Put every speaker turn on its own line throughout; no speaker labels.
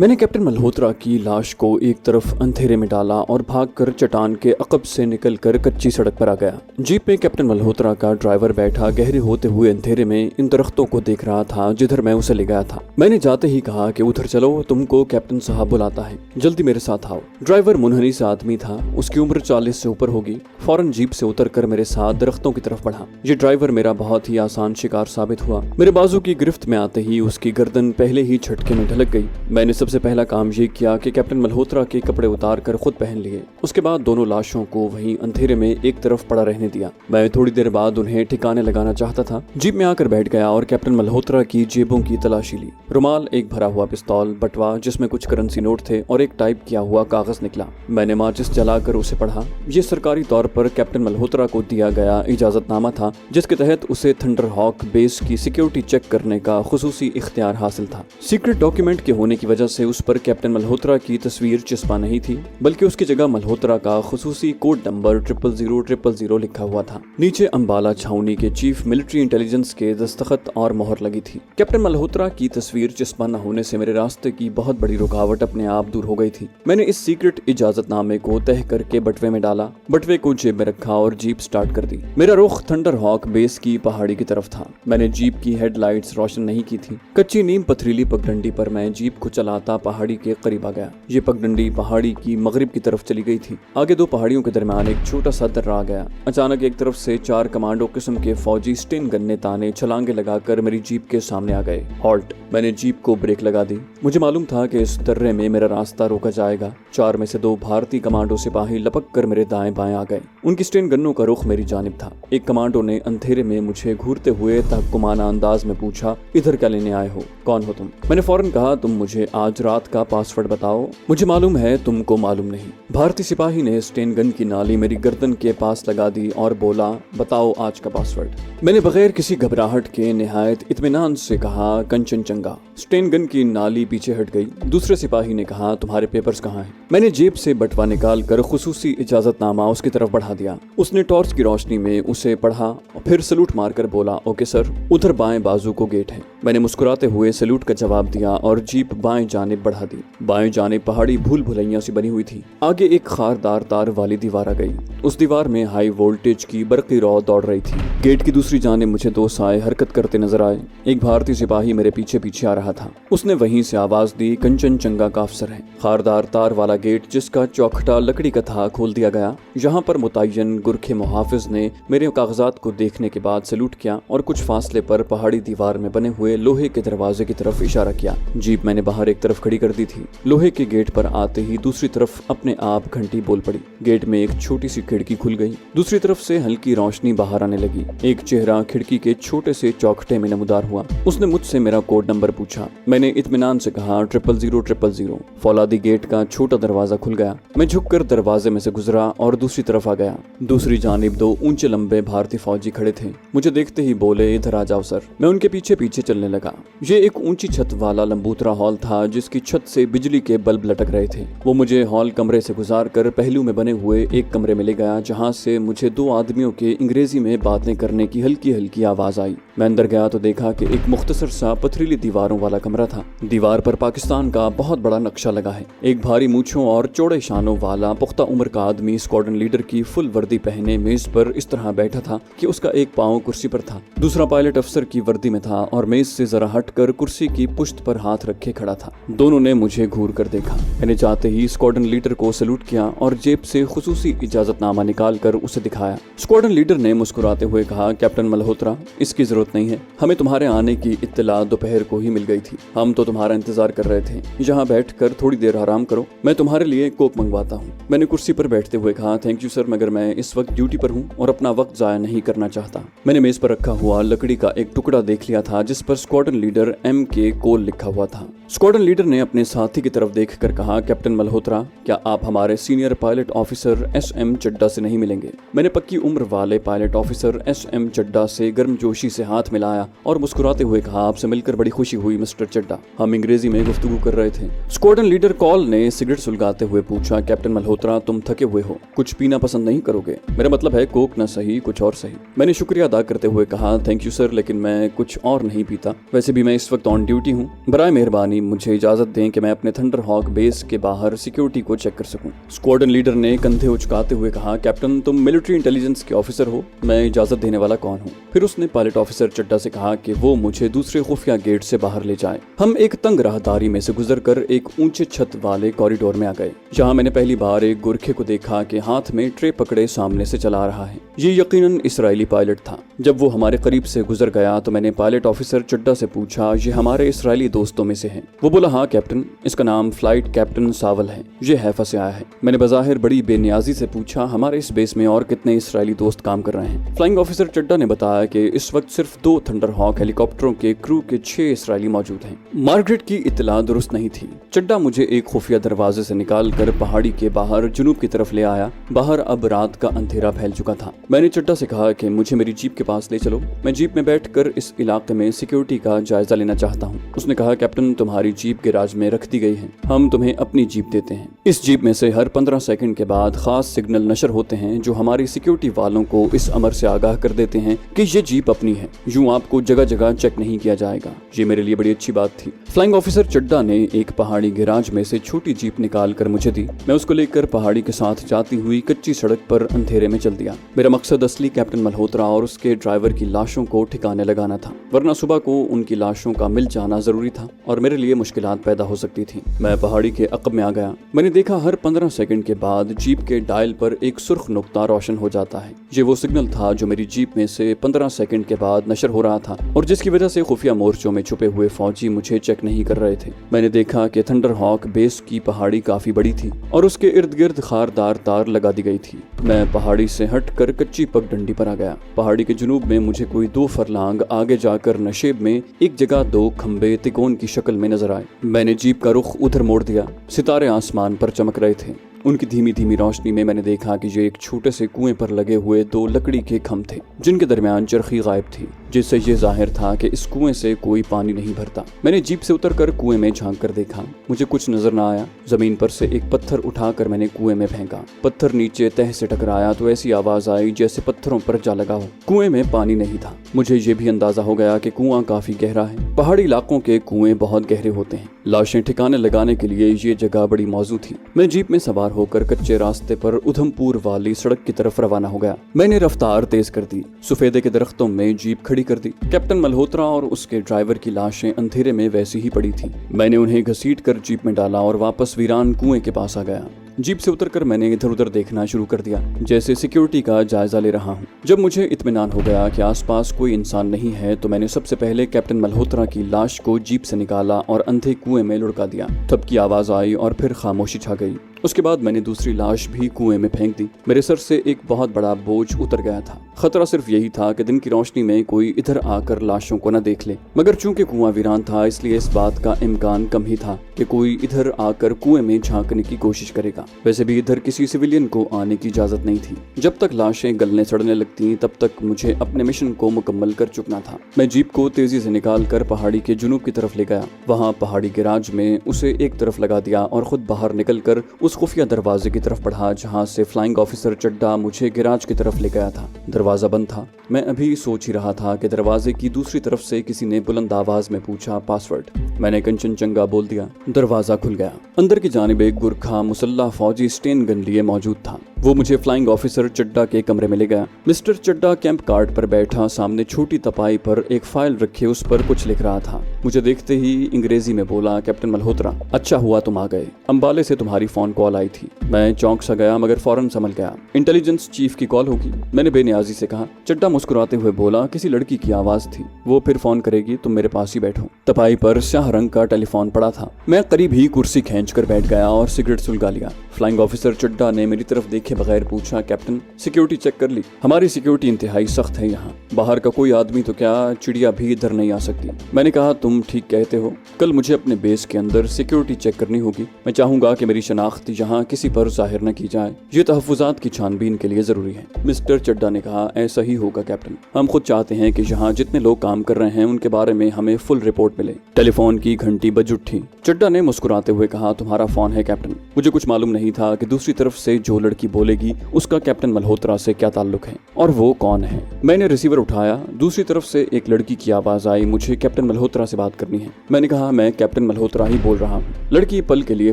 मैंने कैप्टन मल्होत्रा की लाश को एक तरफ अंधेरे में डाला और भागकर चट्टान के अकब से निकलकर कच्ची सड़क पर आ गया। जीप में कैप्टन मल्होत्रा का ड्राइवर बैठा गहरे होते हुए अंधेरे में इन दरख्तों को देख रहा था जिधर मैं उसे ले गया था। मैंने जाते ही कहा कि उधर चलो, तुमको कैप्टन साहब बुलाता है, जल्दी मेरे साथ आओ। ड्राइवर मुनहनी सा आदमी था, उसकी उम्र 40 से ऊपर होगी। फौरन जीप से उतरकर मेरे साथ दरख्तों की तरफ बढ़ा। ये ड्राइवर मेरा बहुत ही आसान शिकार साबित हुआ। मेरे बाजू की गिरफ्त में आते ही उसकी गर्दन पहले ही झटके में ढलक गई। मैंने सबसे पहला काम ये किया कि कैप्टन मल्होत्रा के कपड़े उतार कर खुद पहन लिए। उसके बाद दोनों लाशों को वहीं अंधेरे में एक तरफ पड़ा रहने दिया। मैं थोड़ी देर बाद उन्हें ठिकाने लगाना चाहता था। जीप में आकर बैठ गया और कैप्टन मल्होत्रा की जेबों की तलाशी ली। रुमाल, एक भरा हुआ पिस्तौल, बटवा जिसमें कुछ करेंसी नोट थे और एक टाइप किया हुआ कागज निकला। मैंने माचिस जलाकर उसे पढ़ा। ये सरकारी तौर पर कैप्टन मल्होत्रा को दिया गया इजाजतनामा था, जिसके तहत उसे थंडर हॉक बेस की सिक्योरिटी चेक करने का खुसूसी इख्तियार हासिल था। सीक्रेट डॉक्यूमेंट के होने की वजह से उस पर कैप्टन मल्होत्रा की तस्वीर चिस्पा नहीं थी, बल्कि उसकी जगह मल्होत्रा का खुसूसी कोड नंबर 00000 लिखा हुआ था। नीचे अंबाला छावनी के चीफ मिलिट्री इंटेलिजेंस के दस्तखत और मोहर लगी थी। कैप्टन मल्होत्रा की तस्वीर चिस्पा न होने से मेरे रास्ते की बहुत बड़ी रुकावट अपने आप दूर हो गई थी। मैंने इस सीक्रेट इजाजतनामे को तह करके बटवे में डाला, बटवे को जेब में रखा और जीप स्टार्ट कर दी। मेरा रुख थंडर हॉक बेस की पहाड़ी की तरफ था। मैंने जीप की हेडलाइट्स रोशन नहीं की थी। कच्ची नीम पथरीली पगडंडी पर मैं जीप को चलाता पहाड़ी के करीब आ गया। ये पगडंडी पहाड़ी की मगरिब की तरफ चली गई थी। आगे दो पहाड़ियों के दरमियान एक छोटा सा दर्रा आ गया। अचानक एक तरफ से 4 कमांडो किस्म के फौजी स्टेन गन्ने ताने छलांगे लगाकर मेरी जीप के सामने आ गए। हॉल्ट। मैंने जीप को ब्रेक लगा दी। मुझे मालूम था कि इस दर्रे में मेरा रास्ता रोका जाएगा। 4 में से 2 भारतीय कमांडो सिपाही लपक कर मेरे दाएं बाएं आ गए। उनकी स्टेन गन्नों का रुख मेरी जानिब था। एक कमांडो ने अंधेरे में मुझे घूरते हुए तहकुमाना अंदाज में पूछा, इधर क्या लेने आए हो? कौन हो तुम? मैंने फौरन कहा, तुम मुझे आज रात का पासवर्ड बताओ, मुझे मालूम है तुमको मालूम नहीं। भारतीय सिपाही ने स्टेन गन की नाली मेरी गर्दन के पास लगा दी और बोला, बताओ आज का पासवर्ड। मैंने बगैर किसी घबराहट के निहायत इत्मीनान से कहा, कंचनजंगा। स्टेन गन की नाली पीछे हट गई। दूसरे सिपाही ने कहा, तुम्हारे पेपर्स कहाँ हैं? मैंने जेब से बटवा निकाल कर खुसूसी इजाजतनामा उसकी तरफ बढ़ा दिया। उसने टॉर्च की रोशनी में उसे पढ़ा और फिर सलूट मारकर बोला, ओके सर, उधर बाएं बाजू को गेट है। मैंने मुस्कुराते हुए सलूट का जवाब दिया और जीप बाएं जानिब बढ़ा दी। बाएं जानिब पहाड़ी भूल भुलैया सी बनी हुई थी। आगे एक खारदार तार वाली दीवार आ गई। उस दीवार में हाई वोल्टेज की बरकी रौ दौड़ रही थी। गेट की दूसरी जानिब मुझे 2 साए हरकत करते नजर आए। एक भारतीय सिपाही मेरे पीछे पीछे आ रहा था। उसने वहीं से आवाज दी, कंचनजंगा का अफसर है। खारदार तार वाला गेट, जिसका चौखटा लकड़ी का था, खोल दिया गया। यहाँ पर मुतय्यन गुरखे मुहाफिज ने मेरे कागजात को देखने के बाद सलूट किया और कुछ फासले पर पहाड़ी दीवार में बने हुए लोहे के दरवाजे की तरफ इशारा किया। जीप मैंने बाहर एक तरफ खड़ी कर दी थी। लोहे के गेट पर आते ही दूसरी तरफ अपने आप घंटी बोल पड़ी। गेट में एक छोटी सी खिड़की खुल गई। दूसरी तरफ से हल्की रोशनी बाहर आने लगी। एक चेहरा खिड़की के छोटे से चौखटे में नमूदार हुआ। उसने मुझसे मेरा कोड नंबर पूछा। मैंने इत्मीनान से कहा, 00000। फौलादी गेट का छोटा दरवाजा खुल गया। मैं झुककर दरवाजे में से गुजरा और दूसरी तरफ आ गया। दूसरी जानिब 2 ऊंचे लंबे भारतीय फौजी खड़े थे। मुझे देखते ही बोले, इधर आ जाओ सर। मैं उनके पीछे पीछे चलने लगा। ये एक ऊंची छत वाला लंबूतरा हॉल था, जिसकी छत से बिजली के बल्ब लटक रहे थे। वो मुझे हॉल कमरे से गुजार कर पहलू में बने हुए एक कमरे में ले गया, जहाँ से मुझे 2 आदमियों के अंग्रेजी में बातें करने की हल्की हल्की आवाज आई। मैं अंदर गया तो देखा कि एक मुख्तसर सा पथरीली दीवारों वाला कमरा था। दीवार पर पाकिस्तान का बहुत बड़ा नक्शा लगा है। एक भारी मूंछों और चौड़े शानों वाला पुख्ता उम्र का आदमी स्क्वाड्रन लीडर की फुल वर्दी पहने मेज पर इस तरह बैठा था कि उसका एक पांव कुर्सी पर था। दूसरा पायलट अफसर की वर्दी में था और मेज से जरा हटकर कुर्सी की पुश्त पर हाथ रखे खड़ा था। दोनों ने मुझे घूर कर देखा। मैंने जाते ही स्क्वाड्रन लीडर को सलूट किया और जेब से खुसूसी इजाजतनामा निकाल कर उसे दिखाया। स्क्वाड्रन लीडर ने मुस्कुराते हुए कहा, कैप्टन मल्होत्रा, इसकी जरूरत नहीं है। हमें तुम्हारे आने की इत्तला दोपहर को ही मिल गई थी। हम तो तुम्हारा इंतजार कर रहे थे। यहाँ बैठकर थोड़ी देर आराम करो, मैं तुम्हारे लिए कोक मंगवाता हूँ। मैंने कुर्सी पर बैठते हुए कहा, थैंक यू सर, मगर मैं इस वक्त ड्यूटी पर हूँ और अपना वक्त जाया नहीं करना चाहता। मैंने मेज पर रखा हुआ लकड़ी का एक टुकड़ा देख लिया था, जिस पर स्क्वाड्रन लीडर MK कोल लिखा हुआ था। स्क्वाड्रन लीडर ने अपने साथी की तरफ देखकर कहा, कैप्टन मल्होत्रा, क्या आप हमारे सीनियर पायलट ऑफिसर SM चड्डा से नहीं मिलेंगे? मैंने पक्की उम्र वाले पायलट ऑफिसर SM चड्डा से गर्मजोशी से हाथ मिलाया और मुस्कुराते हुए कहा, आपसे मिलकर बड़ी खुशी हुई मिस्टर चड्डा। हम अंग्रेजी में गुफ्तगू कर रहे थे। स्क्वाड्रन लीडर कॉल ने सिगरेट सुलगाते हुए पूछा, कैप्टन मल्होत्रा, तुम थके हुए हो, कुछ पीना पसंद नहीं करोगे? मेरा मतलब है कोक न सही कुछ और सही। मैंने शुक्रिया अदा करते हुए कहा, थैंक यू सर, लेकिन मैं कुछ और नहीं पीता। वैसे भी मैं इस वक्त ऑन ड्यूटी हूँ। बराए मेहरबानी मुझे इजाजत दें कि मैं अपने थंडर हॉक बेस के बाहर सिक्योरिटी को चेक कर सकूं। स्क्वाड्रन लीडर ने कंधे उचकाते हुए कहा, कैप्टन तुम मिलिट्री इंटेलिजेंस के ऑफिसर हो, मैं इजाजत देने वाला कौन हूँ। फिर उसने पायलट ऑफिसर चड्डा से कहा कि वो मुझे दूसरे खुफिया गेट से बाहर ले जाए। हम एक तंग राहदारी में से गुजरकर एक ऊंचे छत वाले कॉरिडोर में आ गए, जहाँ मैंने पहली बार एक गुरखे को देखा कि हाथ में ट्रे पकड़े सामने से चला रहा है। ये यकीनन इसराइली पायलट था। जब वो हमारे करीब से गुजर गया तो मैंने पायलट ऑफिसर चड्डा से पूछा, ये हमारे इसराइली दोस्तों में से है? वो बोला, हाँ कैप्टन, इसका नाम फ्लाइट कैप्टन सावल है, ये हैफा से आया है। मैंने बज़ाहिर बड़ी बेनियाजी से पूछा, हमारे इस बेस में और कितने इसराइली दोस्त काम कर रहे हैं? फ्लाइंग ऑफिसर चड्डा ने बताया कि इस वक्त सिर्फ 2 थंडर हॉक हेलीकॉप्टरों के क्रू के 6 इसराइली मौजूद हैं। मार्गरेट की इत्तला दुरुस्त नहीं थी। चड्डा मुझे एक खुफिया दरवाजे से निकाल कर पहाड़ी के बाहर जुनूब की तरफ ले आया। बाहर अब रात का अंधेरा फैल चुका था। मैंने चड्डा से कहा कि मुझे मेरी जीप के पास ले चलो, मैं जीप में बैठकर इस इलाके में सिक्योरिटी का जायजा लेना चाहता हूँ। उसने कहा, कैप्टन तुम्हारी जीप गैराज में रख दी गई है, हम तुम्हें अपनी जीप देते हैं। इस जीप में से हर 15 सेकंड के बाद खास सिग्नल नशर होते हैं जो हमारी सिक्योरिटी वालों को इस अमर से आगाह कर देते हैं कि ये जीप अपनी है, यूं आपको जगह जगह चेक नहीं किया जाएगा। ये मेरे लिए बड़ी अच्छी बात थी। फ्लाइंग ऑफिसर चड्डा ने एक पहाड़ी गैराज में से छोटी जीप निकाल कर मुझे दी। मैं उसको लेकर पहाड़ी के साथ जाती हुई कच्ची सड़क पर अंधेरे में चल दिया। मेरा मकसद असली कैप्टन मल्होत्रा और उसके ड्राइवर की लाशों को ठिकाने लगाना था, वरना सुबह को उनकी लाशों का मिल जाना जरूरी था और मेरे लिए मुश्किलात पैदा हो सकती थी। मैं पहाड़ी के अकब में आ गया। मैंने देखा हर 15 सेकंड के बाद जीप के डायल पर एक सुर्ख नुक्ता रोशन हो जाता है। ये वो सिग्नल था जो मेरी जीप में से 15 सेकंड के बाद नशर हो रहा था और जिसकी वजह से खुफिया मोर्चों में छुपे हुए फौजी मुझे चेक नहीं कर रहे थे। मैंने देखा कि थंडर हॉक बेस की पहाड़ी काफी बड़ी थी और उसके इर्द गिर्द खारदार तार लगा दी गई थी। मैं पहाड़ी से हटकर कच्ची पगडंडी पर आ गया। पहाड़ी के जुनूब में मुझे कोई 2 फरलांग आगे जाकर नशेब में एक जगह 2 खंबे तिकोन की शक्ल में नजर आए। मैंने जीप का रुख उधर मोड़ दिया। सितारे आसमान पर चमक रहे थे। उनकी धीमी धीमी रोशनी में मैंने देखा कि ये एक छोटे से कुएं पर लगे हुए 2 लकड़ी के खंभ थे जिनके दरमियान चरखी गायब थी, जिससे ये जाहिर था कि इस कुएं से कोई पानी नहीं भरता। मैंने जीप से उतरकर कुएं में झांक कर देखा। मुझे कुछ नजर न आया। जमीन पर से एक पत्थर उठाकर मैंने कुएं में फेंका। पत्थर नीचे तह से टकराया तो ऐसी आवाज आई जैसे पत्थरों पर जा लगा हो। कुएं में पानी नहीं था। मुझे ये भी अंदाजा हो गया कि कुआं काफी गहरा है। पहाड़ी इलाकों के कुएं बहुत गहरे होते हैं। लाशें ठिकाने लगाने के लिए ये जगह बड़ी मौजू थी। मैं जीप में सवार होकर कच्चे रास्ते पर उधमपुर वाली सड़क की तरफ रवाना हो गया। मैंने रफ्तार तेज कर दी। सफेदे के दरख्तों में जीप खड़ी कर दी। कैप्टन मल्होत्रा और उसके ड्राइवर की लाशें अंधेरे में वैसी ही पड़ी थी। मैंने उन्हें घसीट कर जीप में डाला और वापस वीरान कुएं के पास आ गया। जीप से उतरकर मैंने इधर उधर देखना शुरू कर दिया, जैसे सिक्योरिटी का जायजा ले रहा हूँ। जब मुझे इत्मीनान हो गया कि आसपास कोई इंसान नहीं है तो मैंने सबसे पहले कैप्टन मल्होत्रा की लाश को जीप से निकाला और अंधे कुएं में लुढ़का दिया। तब की आवाज आई और फिर खामोशी छा गई। उसके बाद मैंने दूसरी लाश भी कुएं में फेंक दी। मेरे सर से एक बहुत बड़ा बोझ उतर गया था। खतरा सिर्फ यही था कि दिन की रोशनी में कोई इधर आकर लाशों को न देख ले, मगर चूंकि कुआं वीरान था इसलिए इस बात का इम्कान कम ही था कि कोई इधर आकर कुएं में झांकने की कोशिश करेगा। वैसे भी इधर किसी सिविलियन को आने की इजाजत नहीं थी। जब तक लाशें गलने सड़ने लगती तब तक मुझे अपने मिशन को मुकम्मल कर चुकना था। मैं जीप को तेजी से निकाल कर पहाड़ी के जुनूब की तरफ ले गया। वहाँ पहाड़ी गैराज में उसे एक तरफ लगा दिया और खुद बाहर निकल कर उस खुफिया दरवाजे की तरफ बढ़ा जहाँ से फ्लाइंग ऑफिसर चड्डा मुझे गैराज की तरफ ले गया था। दरवाजा बंद था। मैं अभी सोच ही रहा था कि दरवाजे की दूसरी तरफ से किसी ने बुलंद आवाज में पूछा, पासवर्ड। मैंने कंचनजंगा बोल दिया। दरवाजा खुल गया। अंदर की जानिब एक गुरखा मुसल्ला फौजी स्टेन गन लिए मौजूद था। वो मुझे फ्लाइंग ऑफिसर चड्डा के कमरे में ले गया। मिस्टर चड्डा कैंप कार्ड पर बैठा सामने छोटी तपाई पर एक फाइल रखे उस पर कुछ लिख रहा था। मुझे देखते ही अंग्रेजी में बोला, कैप्टन मल्होत्रा, अच्छा हुआ तुम आ गए। अंबाले से तुम्हारी फोन कॉल आई थी। मैं चौंक सा गया मगर फौरन संभल गया। इंटेलिजेंस चीफ की कॉल होगी, मैंने बेनियाजी से कहा। चड्डा मुस्कुराते हुए बोला, किसी लड़की की आवाज थी, वो फिर फोन करेगी, तुम मेरे पास ही बैठो। तपाई पर स्याह रंग का टेलीफोन पड़ा था। मैं करीब ही कुर्सी खींच कर बैठ गया और सिगरेट सुलगा लिया। फ्लाइंग ऑफिसर चड्डा ने मेरी तरफ देखे बगैर पूछा, कैप्टन सिक्योरिटी चेक कर ली? हमारी सिक्योरिटी इंतहाई सख्त है यहाँ, बाहर का कोई आदमी तो क्या चिड़िया भी इधर नहीं आ सकती। मैंने कहा, तुम ठीक कहते हो, कल मुझे अपने बेस के अंदर सिक्योरिटी चेक करनी होगी। मैं चाहूंगा कि मेरी शनाख्त यहाँ किसी पर जाहिर न की जाए, ये तहफ़्फ़ुज़ात की छानबीन के लिए जरूरी है। मिस्टर चड्डा ने कहा, ऐसा ही होगा कैप्टन, हम खुद चाहते हैं कि यहाँ जितने लोग काम कर रहे हैं उनके बारे में हमें फुल रिपोर्ट मिले। टेलीफोन की घंटी बज उठी। चड्डा ने मुस्कुराते हुए कहा, तुम्हारा फोन है कैप्टन। मुझे कुछ मालूम नहीं था कि दूसरी तरफ से जो लड़की बोलेगी उसका कैप्टन मल्होत्रा से क्या ताल्लुक है और वो कौन है। मैंने रिसीवर उठाया। दूसरी तरफ से एक लड़की की आवाज आई, मुझे कैप्टन मल्होत्रा से बात करनी है। मैंने कहा, मैं कैप्टन मल्होत्रा ही बोल रहा हूँ। लड़की पल के लिए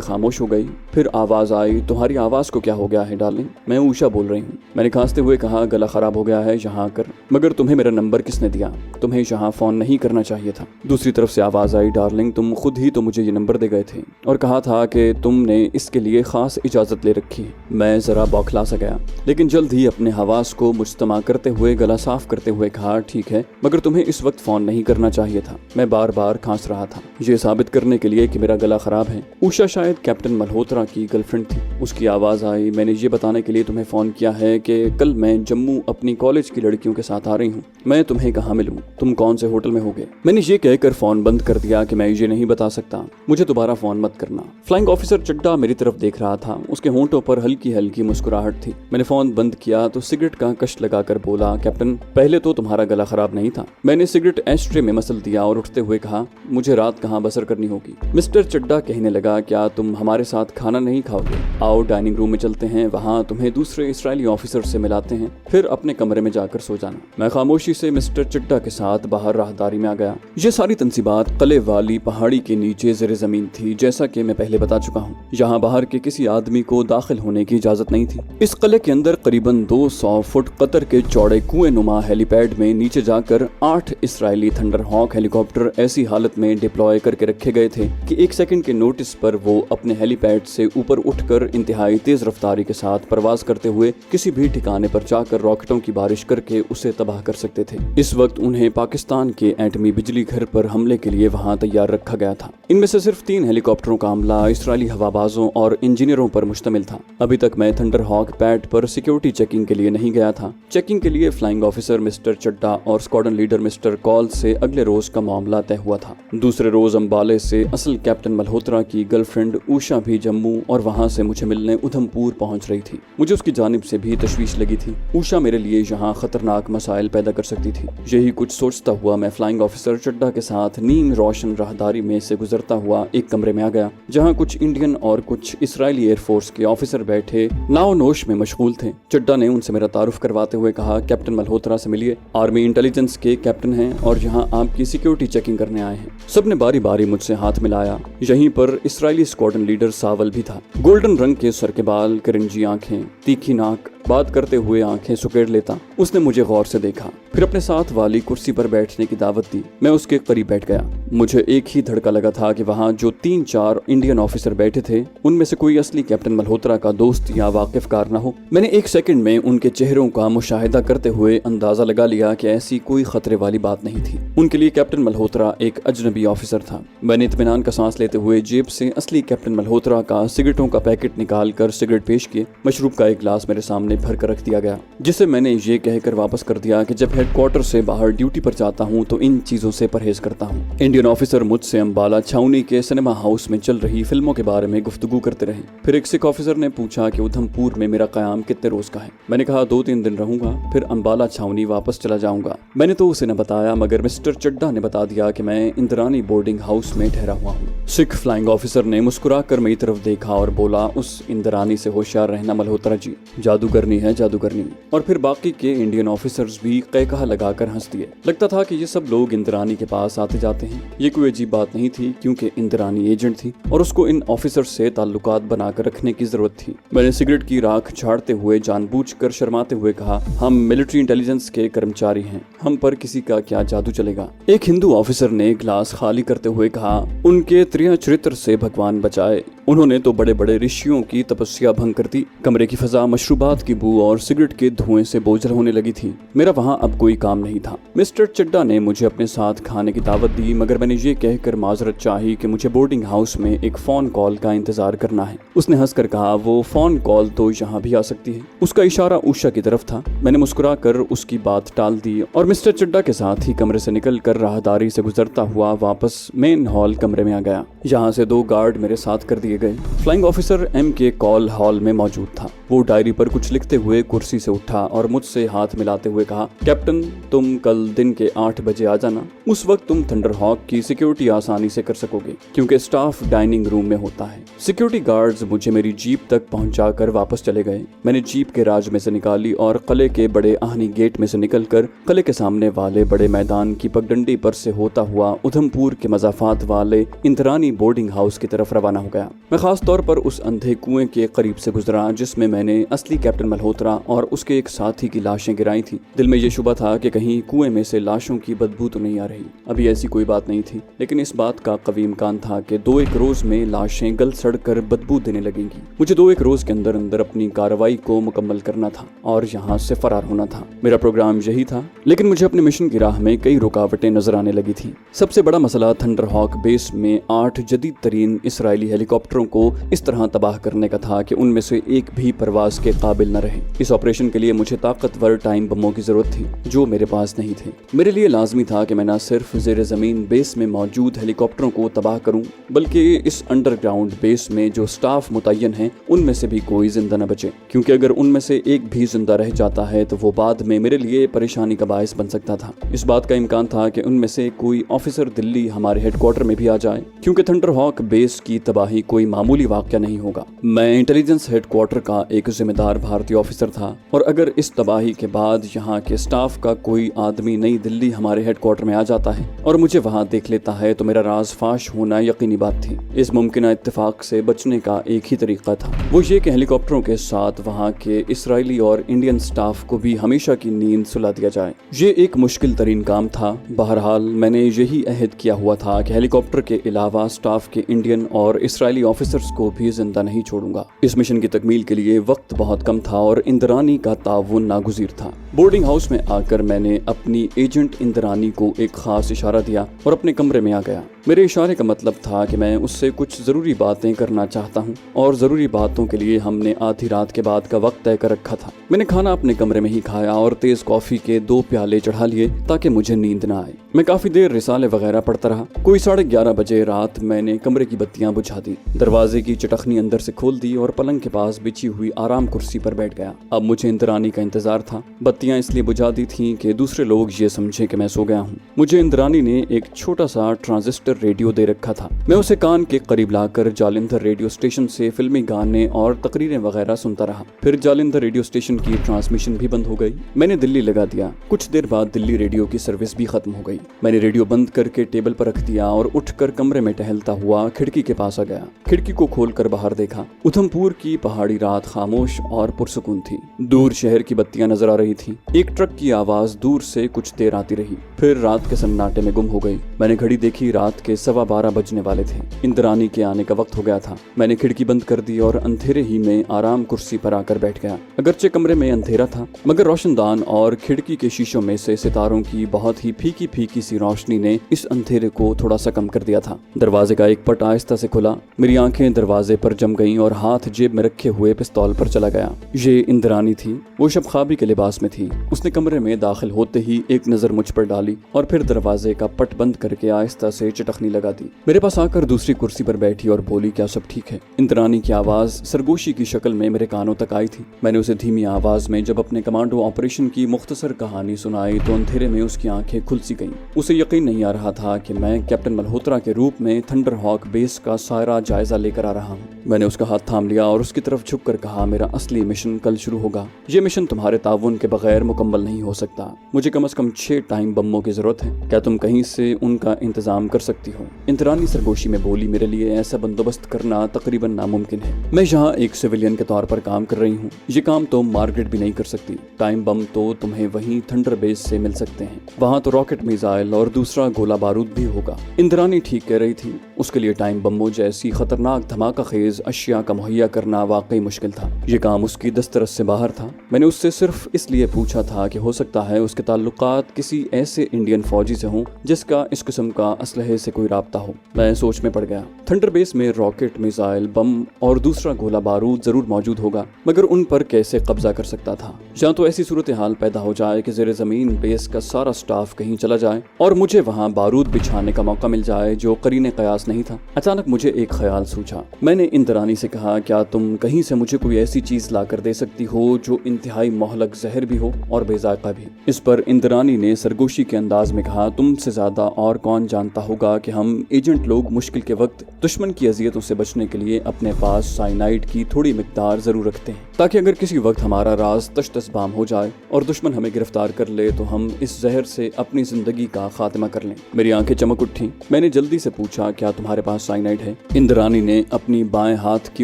खामोश हो गई, फिर आवाज आई, तुम्हारी आवाज को क्या हो गया है डार्लिंग? मैं उषा बोल रही हूँ। मैंने खांसते हुए कहा, गला खराब हो गया है यहाँ आकर। मगर तुम्हें मेरा नंबर किसने दिया? तुम्हें यहाँ फोन नहीं करना चाहिए था। दूसरी तरफ से आवाज आई, डार्लिंग तुम खुद ही तो मुझे ये नंबर दे गए थे और कहा था कि तुमने इसके लिए खास इजाजत ले रखी है। मैं जरा बौखला सा गया, लेकिन जल्द ही अपने हवास को मुज्तमा करते हुए गला साफ करते हुए कहा, ठीक है, मगर तुम्हें इस वक्त फोन नहीं करना चाहिए था। मैं बार बार खांस रहा था, ये साबित करने के लिए कि मेरा गला खराब है। उषा शायद कैप्टन मल्होत्रा की गर्लफ्रेंड थी। उसकी आवाज आई, मैंने ये बताने के लिए तुम्हें फोन किया है कि कल मैं जम्मू अपनी कॉलेज की लड़कियों के साथ आ रही हूँ। मैं तुम्हें कहाँ मिलूँ? तुम कौन से होटल में होगे? मैंने ये कहकर फोन बंद कर दिया कि मैं ये नहीं बता सकता, मुझे दोबारा फोन मत करना। फ्लाइंग ऑफिसर चड्डा मेरी तरफ देख रहा था, उसके होंठों पर हल्की हल्की मुस्कुराहट थी। मैंने फोन बंद किया तो सिगरेट का कश लगाकर बोला, कैप्टन पहले तो तुम्हारा गला खराब नहीं था। मैंने सिगरेट एस्ट्रे में मसल दिया और उठते हुए कहा, मुझे रात कहाँ बसर करनी होगी। मिस्टर चड्डा कहने लगा, क्या तुम हमारे साथ खाना नहीं खाओगे? आओ डाइनिंग रूम में चलते हैं, वहाँ तुम्हें दूसरे इस्राएली ऑफिसर से मिलाते हैं, फिर अपने कमरे में जाकर सो जाना। मैं खामोशी से मिस्टर चड्डा के साथ बाहर राहदारी में आ गया। ये सारी तंसीबात किले वाली पहाड़ी के नीचे ज़ेरे ज़मीन थी, जैसा कि मैं पहले बता चुका हूँ। यहाँ बाहर के किसी आदमी को दाखिल होने की इजाजत नहीं थी। इस किले के अंदर करीबन 200 फुट कतर के चौड़े कुएं नुमा हेलीपैड में नीचे जाकर 8 इस्राएली थंडर हॉक हेलीकॉप्टर ऐसी हालत में डिप्लॉय करके रखे गए थे कि 1 सेकंड के नोटिस पर वो अपने हेलीपैड से ऊपर उठकर इंतहाई तेज रफ्तारी के साथ परवाज करते हुए किसी भी ठिकाने पर जाकर रॉकेटों की बारिश करके उसे तबाह कर सकते थे। इस वक्त उन्हें पाकिस्तान के एटमी बिजली घर पर हमले के लिए वहां तैयार रखा गया था। इनमें से सिर्फ 3 हेलीकॉप्टरों का हमला इस्राएली हवाबाजों और इंजीनियरों पर मुश्तमिल था। अभी तक मैं थंडर हॉक पैड पर सिक्योरिटी चेकिंग के लिए नहीं गया था। चेकिंग के लिए फ्लाइंग ऑफिसर मिस्टर चड्डा और स्क्वाड्रन लीडर मिस्टर कॉल से अगले रोज का मामला तय हुआ था। दूसरे रोज अंबाले से असल कैप्टन मल्होत्रा की गर्लफ्रेंड उषा भी जम्मू और वहां से मुझे मिलने उधमपुर पहुंच रही थी। मुझे उसकी जानिब से भी तशवीश लगी थी। उषा मेरे लिए यहाँ खतरनाक मसाइल पैदा कर सकती थी। यही कुछ सोचता हुआ मैं फ्लाइंग ऑफिसर चड्डा के साथ नीम रोशन राहदारी में से गुजरता हुआ एक कमरे में आ गया, जहाँ कुछ इंडियन और कुछ इस्राएली एयरफोर्स के ऑफिसर बैठे नाव नोश में मशगूल थे। चड्डा ने उनसे मेरा तारुफ करवाते हुए कहा, कैप्टन मल्होत्रा से मिलिए, आर्मी इंटेलिजेंस के कैप्टन हैं और यहाँ आपकी सिक्योरिटी चेकिंग करने आए हैं। सबने बारी बारी मुझसे हाथ मिलाया। यहीं पर इस्राएली स्क्वाड्रन लीडर सावल भी था। गोल्डन रंग के सर के बाल, करिंजी आंखें, तीखी नाक, बात करते हुए आंखें सुकेड़ लेता। उसने मुझे गौर से देखा, फिर अपने साथ वाली कुर्सी पर बैठने की दावत दी। मैं उसके करीब बैठ गया। मुझे एक ही धड़का लगा था कि वहाँ जो 3-4 इंडियन ऑफिसर बैठे थे, उनमें से कोई असली कैप्टन मल्होत्रा का दोस्त या वाकिफकार न हो। मैंने 1 सेकंड में उनके चेहरों का मुशाहिदा करते हुए अंदाजा लगा लिया कि ऐसी कोई खतरे वाली बात नहीं थी। उनके लिए कैप्टन मल्होत्रा एक अजनबी ऑफिसर था। मैंने इत्मीनान का सांस लेते हुए जेब से असली कैप्टन मल्होत्रा का सिगरेटों का पैकेट निकाल कर सिगरेट पेश किए। मशरूब का एक गिलास मेरे सामने भर कर रख दिया गया, जिसे मैंने ये कहकर वापस कर दिया कि जब हेडक्वार्टर से बाहर ड्यूटी पर जाता हूँ तो इन चीजों से परहेज करता हूँ। इंडियन ऑफिसर मुझसे अंबाला छावनी के सिनेमा हाउस में चल रही फिल्मों के बारे में गुफ्तगू करते रहे। फिर एक सिख ऑफिसर ने पूछा कि उधमपुर में मेरा क़याम कितने रोज का है। मैंने कहा 2-3 दिन रहूंगा, फिर अंबाला छावनी वापस चला जाऊंगा। मैंने तो उसे न बताया, मगर मिस्टर चड्डा ने बता दिया कि मैं इंद्रानी बोर्डिंग हाउस में ठहरा हुआ हूँ। सिख फ्लाइंग ऑफिसर ने मुस्कुरा कर मेरी तरफ देखा और बोला, उस इंद्रानी से होशियार रहना मल्होत्रा जी, जादूगरनी है जादूगरनी। और फिर बाकी के इंडियन ऑफिसर्स भी कैकहा लगाकर हंस दिए। लगता था कि ये सब लोग इंद्रानी के पास आते जाते हैं। ये कोई अजीब बात नहीं थी, क्योंकि इंद्रानी एजेंट थी और उसको इन ऑफिसर से ताल्लुकात बनाकर रखने की जरूरत थी। मैंने सिगरेट की राख झाड़ते हुए जानबूझकर शर्माते हुए कहा, हम मिलिट्री इंटेलिजेंस के कर्मचारी हैं, हम पर किसी का क्या जादू चलेगा। एक हिंदू ऑफिसर ने गिलास खाली करते हुए कहा, उनके त्रिया चरित्र से भगवान बचाए, उन्होंने तो बड़े बड़े ऋषियों की तपस्या भंग कर दी। कमरे की फजा मशरूबात की बू और सिगरेट के धुएं से बोझल होने लगी थी। मेरा वहां अब कोई काम नहीं था। मिस्टर चड्डा ने मुझे अपने साथ खाने की दावत दी, मगर मैंने ये कहकर माजरत चाही कि मुझे बोर्डिंग हाउस में एक फोन कॉल का इंतजार करना है। उसने हंसकर कहा, वो फोन कॉल तो यहाँ भी आ सकती है। उसका इशारा उषा की तरफ था। मैंने मुस्कुरा कर उसकी बात टाल दी और मिस्टर चड्डा के साथ ही कमरे से निकल कर राहदारी से गुजरता हुआ वापस मेन हॉल कमरे में आ गया। यहाँ से 2 गार्ड मेरे साथ कर दिए गए। फ्लाइंग ऑफिसर M के कॉल हॉल में मौजूद था। वो डायरी पर कुछ लिखते हुए कुर्सी से उठा और मुझसे हाथ मिलाते हुए कहा, कैप्टन तुम कल दिन के 8 बजे आ जाना। उस वक्त तुम थंडरहॉक की सिक्योरिटी आसानी से कर सकोगे क्योंकि स्टाफ डाइनिंग रूम में होता है। सिक्योरिटी गार्ड्स मुझे मेरी जीप तक पहुंचाकर वापस चले गए। मैंने जीप के राज में से निकाली और किले के बड़े आहनी गेट में से निकलकर किले के सामने वाले बड़े मैदान की पगडंडी पर से होता हुआ उधमपुर के मजाफात वाले इंद्रानी बोर्डिंग हाउस की तरफ रवाना हो गया। मैं खास तौर पर उस अंधे कुएं के करीब से गुजरा जिसमें मैंने असली कैप्टन मल्होत्रा और उसके एक साथी की लाशें गिराई थी। दिल में ये शुबा था कि कहीं कुएं में से लाशों की बदबू तो नहीं आ रही। अभी ऐसी कोई बात नहीं थी, लेकिन इस बात का कवी इम्कान था कि 2-1 रोज में लाशें गल सड़ कर बदबू देने लगेंगी। मुझे 2-1 रोज के अंदर अंदर अपनी कार्रवाई को मुकम्मल करना था और यहाँ से फरार होना था। मेरा प्रोग्राम यही था, लेकिन मुझे अपने मिशन की राह में कई रुकावटें नजर आने लगी थी। सबसे बड़ा मसला थंडरहॉक बेस में 8 जदीद तरीन इसराइली हेलीकॉप्टरों को इस तरह तबाह करने का था कि उनमें से एक भी परवाज के काबिल न रहे। इस ऑपरेशन के लिए मुझे ताकतवर टाइम बमों की जरूरत थी जो मेरे पास नहीं थे। मेरे लिए लाजमी था कि मैं न सिर्फ ज़ेरे ज़मीन बेस में मौजूद हेलीकॉप्टरों को तबाह करूं, बल्कि इस अंडरग्राउंड बेस में जो स्टाफ मुतय्यन है उनमें से भी कोई जिंदा न बचे, क्योंकि अगर उनमें से एक भी जिंदा रह जाता है तो वो बाद में मेरे लिए परेशानी का बायस बन सकता था। इस बात का इम्कान था कि उनमें से कोई ऑफिसर दिल्ली हमारे हेडक्वार्टर में भी आ जाए, क्योंकि थंडरहॉक बेस की तबाही कोई मामूली वाक़या नहीं होगा। मैं इंटेलिजेंस हेडक्वार्टर का एक जिम्मेदार भारतीय ऑफिसर था और अगर इस तबाही के बाद यहाँ के स्टाफ का कोई आदमी नई दिल्ली हमारे हेडक्वार्टर में आ जाता है और मुझे वहाँ देख लेता है तो मेरा राज फाश होना यकीनी बात थी। इस मुमकिन इत्तेफाक से बचने का एक ही तरीका था, वो ये कि हेलीकॉप्टरों के साथ वहाँ के इसराइली और इंडियन स्टाफ को भी हमेशा की नींद सुला दिया जाए। ये एक मुश्किल तरीन काम था। बहरहाल मैंने यही अहद किया हुआ था कि हेलीकॉप्टर के अलावा स्टाफ के इंडियन और इसराइली ऑफिसर्स को भी जिंदा नहीं छोड़ूंगा। इस मिशन की तकमील के लिए वक्त बहुत कम था और इंद्रानी का ताउन नागुज़ीर था। बोर्डिंग हाउस में आकर मैंने अपनी एजेंट इंद्रानी को एक खास इशारा दिया और अपने कमरे में आ गया। मेरे इशारे का मतलब था कि मैं उससे कुछ ज़रूरी बातें करना चाहता हूँ और ज़रूरी बातों के लिए हमने आधी रात के बाद का वक्त तय कर रखा था। मैंने खाना अपने कमरे में ही खाया और तेज़ कॉफ़ी के 2 प्याले चढ़ा लिए ताकि मुझे नींद न आए। मैं काफ़ी देर रिसाले वगैरह पढ़ता रहा। कोई 11:30 बजे रात मैंने कमरे की बत्तियां बुझा दी, दरवाजे की चटखनी अंदर से खोल दी और पलंग के पास बिछी हुई आराम कुर्सी पर बैठ गया। अब मुझे इंद्रानी का इंतजार था। बत्तियां इसलिए बुझा दी थीं कि दूसरे लोग ये समझे कि मैं सो गया हूँ। मुझे इंद्रानी ने एक छोटा सा ट्रांजिस्टर रेडियो दे रखा था। मैं उसे कान के करीब लाकर जालिंधर रेडियो स्टेशन से फिल्मी गाने और तकरीरें वगैरह सुनता रहा। फिर जालिंधर रेडियो स्टेशन की ट्रांसमिशन भी बंद हो गई। मैंने दिल्ली लगा दिया। कुछ देर बाद दिल्ली रेडियो की सर्विस भी खत्म हो गई। मैंने रेडियो बंद करके टेबल पर रख दिया और उठकर कमरे में टहलता हुआ खिड़की के पास आ गया। खिड़की को खोलकर बाहर देखा। उधमपुर की पहाड़ी रात खामोश और पुरसुकून थी। दूर शहर की बत्तियां नजर आ रही थी। एक ट्रक की आवाज दूर से कुछ देर आती रही, फिर रात के सन्नाटे में गुम हो गई। मैंने घड़ी देखी, रात के 12:15 बजने वाले थे। इंद्रानी के आने का वक्त हो गया था। मैंने खिड़की बंद कर दी और अंधेरे ही में आराम कुर्सी पर आकर बैठ गया। अगरचे कमरे में अंधेरा था, मगर रोशनदान और खिड़की के शीशों में से सितारों की बहुत ही फीकी फीकी सी रोशनी ने इस अंधेरे को थोड़ा सा कम कर दिया था। दरवाजे का एक पट आहिस्ता से खुला। मेरी आंखें दरवाजे पर जम गईं और हाथ जेब में रखे हुए पिस्तौल पर चला गया। ये इंद्रानी थी। वो शब ख्वाबी के लिबास में थी। उसने कमरे में दाखिल होते ही एक नजर मुझ पर डाली और फिर दरवाजे का पट बंद करके आहिस्ता से चटखनी लगा दी। मेरे पास आकर दूसरी कुर्सी पर बैठी और बोली, क्या सब ठीक है? इंद्रानी की आवाज सरगोशी की शक्ल में मेरे कानों तक आई थी। मैंने उसे धीमी आवाज में जब अपने कमांडो ऑपरेशन की मुख्तसर कहानी सुनाई तो अंधेरे में उसकी आंखें खुल सी गईं। उसे यकीन नहीं आ रहा था कि मैं कैप्टन मल्होत्रा के रूप में थंडरहॉक बेस का सारा जायजा लेकर आ रहा हूँ। मैंने उसका हाथ थाम लिया और उसकी तरफ झुककर कहा, मेरा असली मिशन कल शुरू होगा। ये मिशन तुम्हारे ताउन के बगैर मुकम्मल नहीं हो सकता। मुझे कम से कम 6 टाइम बमों की जरूरत है। क्या तुम कहीं से उनका इंतजाम कर सकती हो? इंद्रानी सरगोशी में बोली, मेरे लिए ऐसा बंदोबस्त करना तकरीबन नामुमकिन है। मैं यहाँ एक सिविलियन के तौर पर काम कर रही हूँ। ये काम तो मार्गरेट भी नहीं कर सकती। टाइम बम तो तुम्हें वहीं थंडर बेस से मिल सकते हैं। वहाँ तो रॉकेट मिसाइल और दूसरा गोला बारूद भी होगा। इंद्रानी ठीक कह रही थी। उसके लिए टाइम बमों जैसी खतरनाक धमाका खेज अशिया का मुहैया करना वाकई मुश्किल था। ये काम उसकी दस्तरस से बाहर था। मैंने उससे सिर्फ इसलिए पूछा था कि हो सकता है उसके ताल्लुकात किसी ऐसे इंडियन फौजी से हों जिसका इस किस्म का असलहे से कोई राब्ता हो। मैं सोच में पड़ गया। थंडर बेस में रॉकेट मिसाइल बम और दूसरा गोला बारूद जरूर मौजूद होगा, मगर उन पर कैसे कब्जा कर सकता था? या तो ऐसी सूरत हाल पैदा हो जाए कि ज़ेरे ज़मीन बेस का सारा स्टाफ कहीं चला जाए और मुझे वहाँ बारूद बिछाने का मौका मिल जाए जो करीने कयास नहीं था। अचानक मुझे एक ख्याल सूझा। मैंने इंद्रानी से कहा, क्या तुम कहीं से मुझे कोई ऐसी चीज ला कर दे सकती हो जो इंतहाई मोहलक जहर भी हो और बेजायका भी। इस पर इंद्रानी ने सरगोशी के अंदाज में कहा, तुमसे ज्यादा और कौन जानता होगा कि हम एजेंट लोग मुश्किल के वक्त दुश्मन की अजियतों से बचने के लिए अपने पास साइनाइड की थोड़ी मिकदार जरूर रखते हैं, ताकि अगर किसी वक्त हमारा राज तश्तसबाम हो जाए और दुश्मन हमें गिरफ्तार कर ले तो हम इस जहर से अपनी जिंदगी का खात्मा कर लें। मेरी आंखें चमक उठी। मैंने जल्दी से पूछा, क्या तुम्हारे पास साइनाइड है? इंद्रानी ने अपनी बाएं हाथ की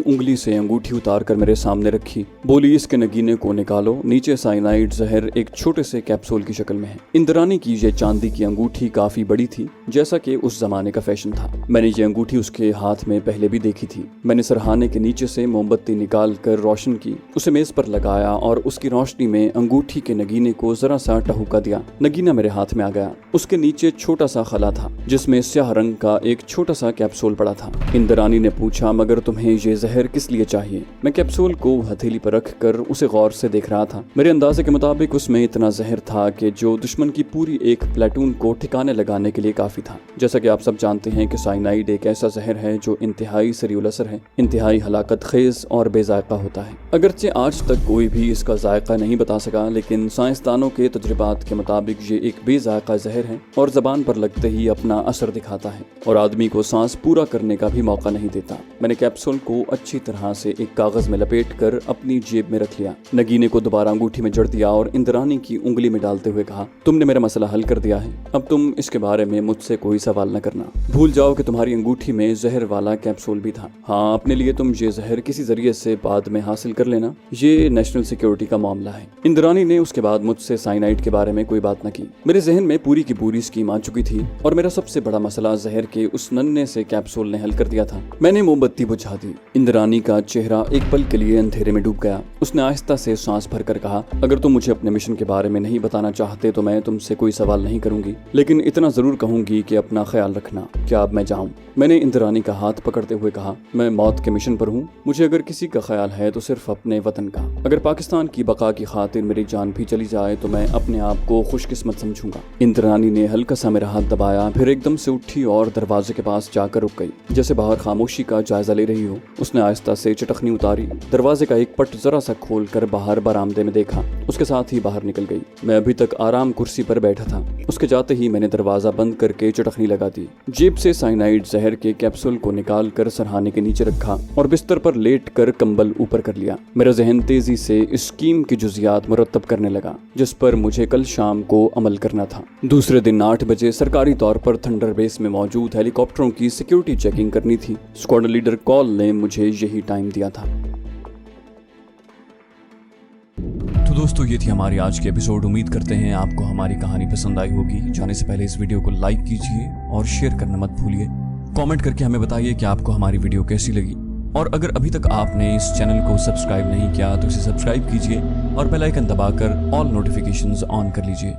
उंगली से अंगूठी उतार कर मेरे सामने रखी। बोली, इसके नगीने को निकालो, नीचे साइनाइड जहर एक छोटे से कैप्सूल की शक्ल में है। इंद्रानी की ये चांदी की अंगूठी काफी बड़ी थी, जैसा कि उस जमाने का फैशन था। मैंने ये अंगूठी उसके हाथ में पहले भी देखी थी। मैंने सरहाने के नीचे से मोमबत्ती निकाल कर रोशन की, उसे मेज पर लगाया और उसकी रोशनी में अंगूठी के नगीने को जरा सा टहुका दिया। नगीना मेरे हाथ में आ गया। उसके नीचे छोटा सा खला था जिसमें स्याह रंग का एक छोटा सा कैप्सूल पड़ा था। इंद्रानी ने पूछा, मगर तुम्हें ये जहर किस लिए चाहिए? मैं कैप्सूल को हथेली पर रख कर उसे गौर से देख रहा था। मेरे अंदाजे के मुताबिक उसमें इतना जहर था कि जो दुश्मन की पूरी एक प्लेटून को ठिकाने लगाने के लिए काफी था। जैसा कि आप सब जानते हैं कि साइनाइड एक ऐसा जहर है जो इंतहाई सरीउल असर है, इंतहाई हलाकत खेज और बेजायका होता है। अगरचे आज तक कोई भी इसका जायका नहीं बता सका, लेकिन साइंसदानों के तजुर्बात के मुताबिक ये एक बेजायका जहर है और जबान पर लगते ही अपना असर दिखाता है और आदमी को सांस पूरा करने का भी मौका नहीं देता। मैंने कैप्सूल को अच्छी तरह से एक कागज में लपेट कर अपनी जेब में रख लिया। नगीने को दोबारा अंगूठी में जड़ दिया और इंद्रानी की उंगली में डालते हुए कहा, तुमने मेरा मसला हल कर दिया है, अब तुम इसके बारे में मुझसे कोई सवाल न करना। भूल जाओ कि तुम्हारी अंगूठी में जहर वाला कैप्सूल भी था। हाँ, अपने लिए तुम ये जहर किसी जरिए से बाद में हासिल कर लेना, ये नेशनल सिक्योरिटी का मामला है। इंद्रानी ने उसके बाद मुझसे साइनाइड के बारे में कोई बात न की। मेरे जहन में पूरी की पूरी स्कीम आ चुकी थी और मेरा सबसे बड़ा मसला जहर के उस नन्हे से कैप्सूल ने हल कर दिया था। मैंने मोमबत्ती बुझा दी। इंद्रानी का चेहरा एक पल के लिए अंधेरे में डूब गया। उसने आहिस्ता से सांस भरकर कहा, अगर तुम मुझे अपने मिशन के बारे में नहीं बताना चाहते तो मैं तुमसे कोई सवाल नहीं करूंगी, लेकिन इतना जरूर कहूंगी कि अपना ख्याल रखना। क्या अब मैं जाऊं? मैंने इंद्रानी का हाथ पकड़ते हुए कहा, मैं मौत के मिशन पर हूँ। मुझे अगर किसी का ख्याल है तो सिर्फ अपने वतन का। अगर पाकिस्तान की बका की खातिर मेरी जान भी चली जाए तो मैं अपने आप को खुशकिस्मत समझूंगा। इंद्रानी ने हल्का सा मेरा हाथ दबाया, फिर एकदम से उठी और दरवाजे के पास जाकर रुक गई, जैसे बाहर खामोशी का जायजा ले रही हो। उसने आहिस्ता से चटखनी उतारी, दरवाजे का एक पट जरा सा खोल कर बाहर बरामदे में देखा, उसके साथ ही बाहर निकल गई। मैं अभी तक आराम कुर्सी पर बैठा था। उसके जाते ही मैंने दरवाजा बंद करके चटखनी लगा दी। जेब से साइनाइड जहर के कैप्सूल को निकाल कर सरहाने के नीचे रखा और बिस्तर पर लेट कर कंबल ऊपर कर लिया। मेरा जहन तेजी से इस स्कीम की जुजियात मुरतब करने लगा जिस पर मुझे कल शाम को अमल करना था। दूसरे दिन 8 बजे सरकारी तौर पर थंडर बेस में मौजूद हेलीकॉप्टरों की सिक्योरिटी चेकिंग करनी थी। स्क्वाड लीडर कॉल ने मुझे यही टाइम दिया था। तो दोस्तों, ये थी हमारी आज की एपिसोड। उम्मीद करते हैं आपको हमारी कहानी पसंद आई होगी। जाने से पहले इस वीडियो को लाइक कीजिए और शेयर करना मत भूलिए। कमेंट करके हमें बताइए कि आपको हमारी वीडियो कैसी लगी, और अगर अभी तक आपने इस चैनल को सब्सक्राइब नहीं किया तो इसे सब्सक्राइब कीजिए और बेल आइकन दबाकर ऑल नोटिफिकेशंस ऑन कर लीजिए।